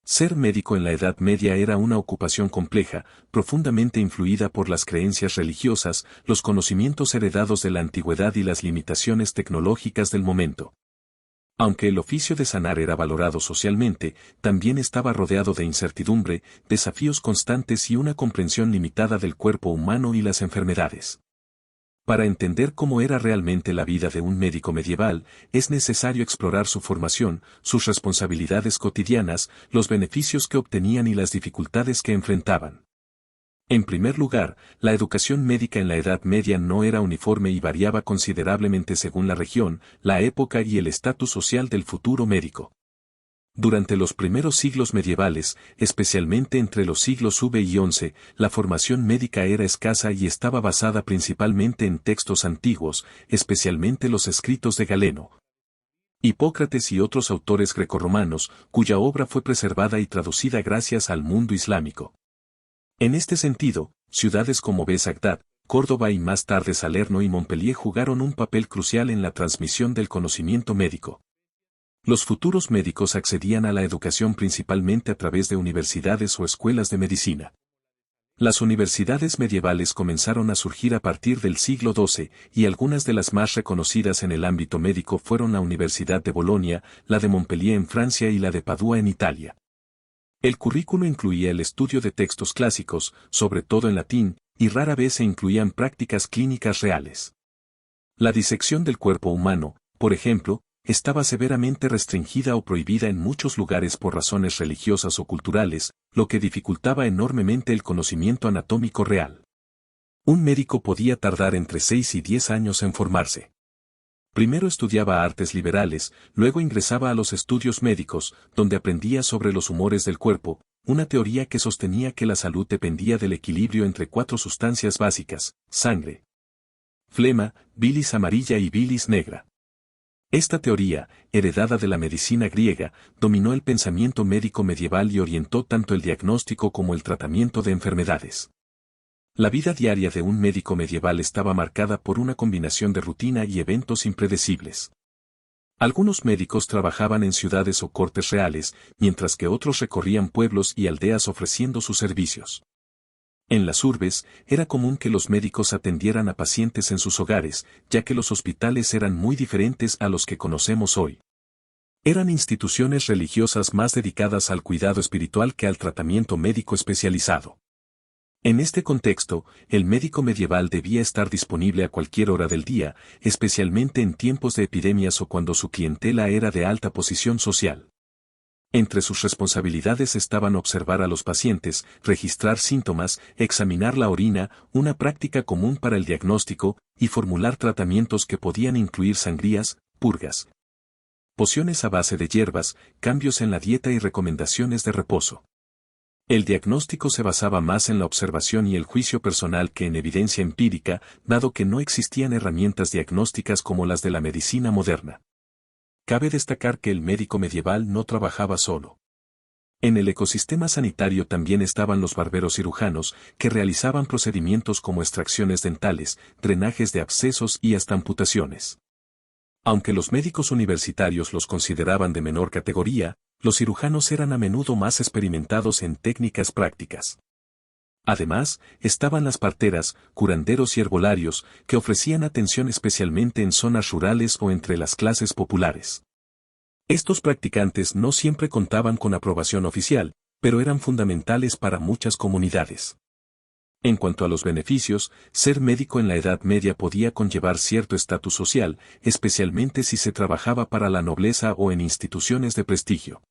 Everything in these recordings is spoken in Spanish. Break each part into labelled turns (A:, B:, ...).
A: Ser médico en la Edad Media era una ocupación compleja, profundamente influida por las creencias religiosas, los conocimientos heredados de la antigüedad y las limitaciones tecnológicas del momento. Aunque el oficio de sanar era valorado socialmente, también estaba rodeado de incertidumbre, desafíos constantes y una comprensión limitada del cuerpo humano y las enfermedades. Para entender cómo era realmente la vida de un médico medieval, es necesario explorar su formación, sus responsabilidades cotidianas, los beneficios que obtenían y las dificultades que enfrentaban. En primer lugar, la educación médica en la Edad Media no era uniforme y variaba considerablemente según la región, la época y el estatus social del futuro médico. Durante los primeros siglos medievales, especialmente entre los siglos V y XI, la formación médica era escasa y estaba basada principalmente en textos antiguos, especialmente los escritos de Galeno, Hipócrates y otros autores grecorromanos, cuya obra fue preservada y traducida gracias al mundo islámico. En este sentido, ciudades como Bagdad, Córdoba y más tarde Salerno y Montpellier jugaron un papel crucial en la transmisión del conocimiento médico. Los futuros médicos accedían a la educación principalmente a través de universidades o escuelas de medicina. Las universidades medievales comenzaron a surgir a partir del siglo XII, y algunas de las más reconocidas en el ámbito médico fueron la Universidad de Bolonia, la de Montpellier en Francia y la de Padua en Italia. El currículo incluía el estudio de textos clásicos, sobre todo en latín, y rara vez se incluían prácticas clínicas reales. La disección del cuerpo humano, por ejemplo, estaba severamente restringida o prohibida en muchos lugares por razones religiosas o culturales, lo que dificultaba enormemente el conocimiento anatómico real. Un médico podía tardar entre 6 y 10 años en formarse. Primero estudiaba artes liberales, luego ingresaba a los estudios médicos, donde aprendía sobre los humores del cuerpo, una teoría que sostenía que la salud dependía del equilibrio entre 4 sustancias básicas: sangre, flema, bilis amarilla y bilis negra. Esta teoría, heredada de la medicina griega, dominó el pensamiento médico medieval y orientó tanto el diagnóstico como el tratamiento de enfermedades. La vida diaria de un médico medieval estaba marcada por una combinación de rutina y eventos impredecibles. Algunos médicos trabajaban en ciudades o cortes reales, mientras que otros recorrían pueblos y aldeas ofreciendo sus servicios. En las urbes, era común que los médicos atendieran a pacientes en sus hogares, ya que los hospitales eran muy diferentes a los que conocemos hoy. Eran instituciones religiosas más dedicadas al cuidado espiritual que al tratamiento médico especializado. En este contexto, el médico medieval debía estar disponible a cualquier hora del día, especialmente en tiempos de epidemias o cuando su clientela era de alta posición social. Entre sus responsabilidades estaban observar a los pacientes, registrar síntomas, examinar la orina, una práctica común para el diagnóstico, y formular tratamientos que podían incluir sangrías, purgas, pociones a base de hierbas, cambios en la dieta y recomendaciones de reposo. El diagnóstico se basaba más en la observación y el juicio personal que en evidencia empírica, dado que no existían herramientas diagnósticas como las de la medicina moderna. Cabe destacar que el médico medieval no trabajaba solo. En el ecosistema sanitario también estaban los barberos cirujanos, que realizaban procedimientos como extracciones dentales, drenajes de abscesos y hasta amputaciones. Aunque los médicos universitarios los consideraban de menor categoría, los cirujanos eran a menudo más experimentados en técnicas prácticas. Además, estaban las parteras, curanderos y herbolarios, que ofrecían atención especialmente en zonas rurales o entre las clases populares. Estos practicantes no siempre contaban con aprobación oficial, pero eran fundamentales para muchas comunidades. En cuanto a los beneficios, ser médico en la Edad Media podía conllevar cierto estatus social, especialmente si se trabajaba para la nobleza o en instituciones de prestigio.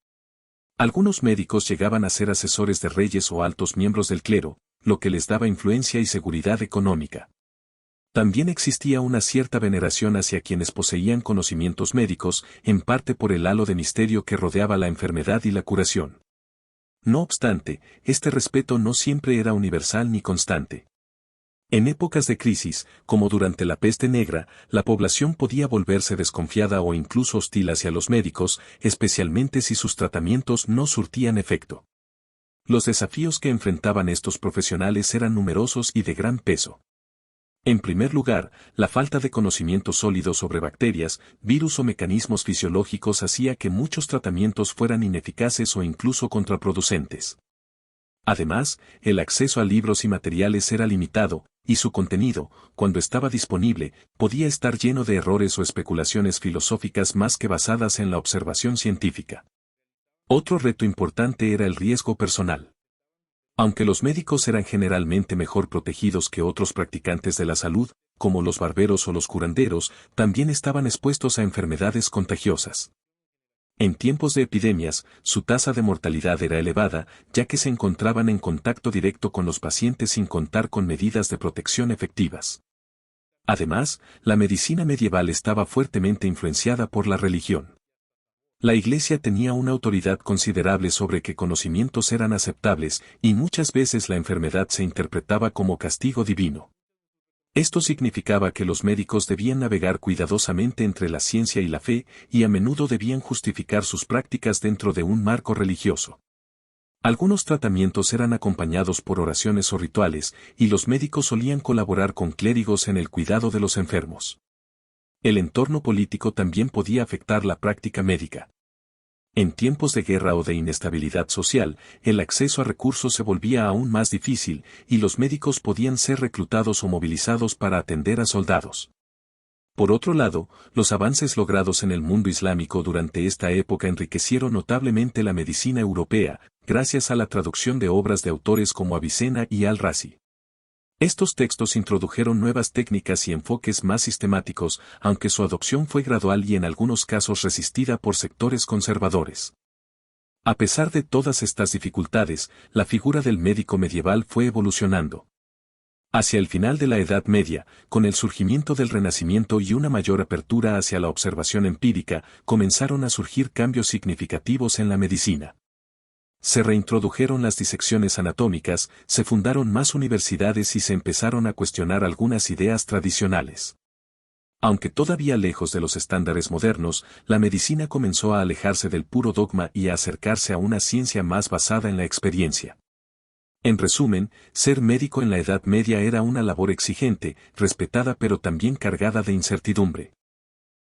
A: Algunos médicos llegaban a ser asesores de reyes o altos miembros del clero, lo que les daba influencia y seguridad económica. También existía una cierta veneración hacia quienes poseían conocimientos médicos, en parte por el halo de misterio que rodeaba la enfermedad y la curación. No obstante, este respeto no siempre era universal ni constante. En épocas de crisis, como durante la peste negra, la población podía volverse desconfiada o incluso hostil hacia los médicos, especialmente si sus tratamientos no surtían efecto. Los desafíos que enfrentaban estos profesionales eran numerosos y de gran peso. En primer lugar, la falta de conocimiento sólido sobre bacterias, virus o mecanismos fisiológicos hacía que muchos tratamientos fueran ineficaces o incluso contraproducentes. Además, el acceso a libros y materiales era limitado, y su contenido, cuando estaba disponible, podía estar lleno de errores o especulaciones filosóficas más que basadas en la observación científica. Otro reto importante era el riesgo personal. Aunque los médicos eran generalmente mejor protegidos que otros practicantes de la salud, como los barberos o los curanderos, también estaban expuestos a enfermedades contagiosas. En tiempos de epidemias, su tasa de mortalidad era elevada, ya que se encontraban en contacto directo con los pacientes sin contar con medidas de protección efectivas. Además, la medicina medieval estaba fuertemente influenciada por la religión. La Iglesia tenía una autoridad considerable sobre qué conocimientos eran aceptables, y muchas veces la enfermedad se interpretaba como castigo divino. Esto significaba que los médicos debían navegar cuidadosamente entre la ciencia y la fe, y a menudo debían justificar sus prácticas dentro de un marco religioso. Algunos tratamientos eran acompañados por oraciones o rituales, y los médicos solían colaborar con clérigos en el cuidado de los enfermos. El entorno político también podía afectar la práctica médica. En tiempos de guerra o de inestabilidad social, el acceso a recursos se volvía aún más difícil, y los médicos podían ser reclutados o movilizados para atender a soldados. Por otro lado, los avances logrados en el mundo islámico durante esta época enriquecieron notablemente la medicina europea, gracias a la traducción de obras de autores como Avicena y Al-Razi. Estos textos introdujeron nuevas técnicas y enfoques más sistemáticos, aunque su adopción fue gradual y en algunos casos resistida por sectores conservadores. A pesar de todas estas dificultades, la figura del médico medieval fue evolucionando. Hacia el final de la Edad Media, con el surgimiento del Renacimiento y una mayor apertura hacia la observación empírica, comenzaron a surgir cambios significativos en la medicina. Se reintrodujeron las disecciones anatómicas, se fundaron más universidades y se empezaron a cuestionar algunas ideas tradicionales. Aunque todavía lejos de los estándares modernos, la medicina comenzó a alejarse del puro dogma y a acercarse a una ciencia más basada en la experiencia. En resumen, ser médico en la Edad Media era una labor exigente, respetada pero también cargada de incertidumbre.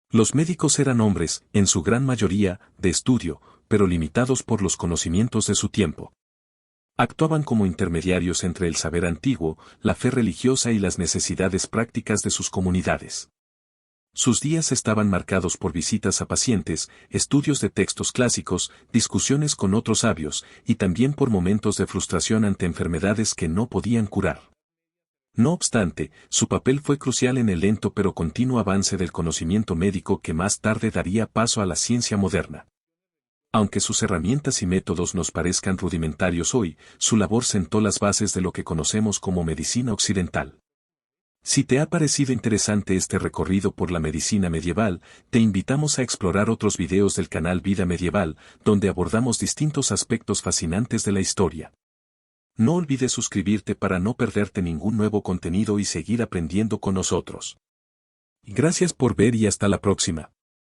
A: Los médicos eran hombres, en su gran mayoría, de estudio, pero limitados por los conocimientos de su tiempo. Actuaban como intermediarios entre el saber antiguo, la fe religiosa y las necesidades prácticas de sus comunidades. Sus días estaban marcados por visitas a pacientes, estudios de textos clásicos, discusiones con otros sabios, y también por momentos de frustración ante enfermedades que no podían curar. No obstante, su papel fue crucial en el lento pero continuo avance del conocimiento médico que más tarde daría paso a la ciencia moderna. Aunque sus herramientas y métodos nos parezcan rudimentarios hoy, su labor sentó las bases de lo que conocemos como medicina occidental. Si te ha parecido interesante este recorrido por la medicina medieval, te invitamos a explorar otros videos del canal Vida Medieval, donde abordamos distintos aspectos fascinantes de la historia. No olvides suscribirte para no perderte ningún nuevo contenido y seguir aprendiendo con nosotros. Gracias por ver y hasta la próxima.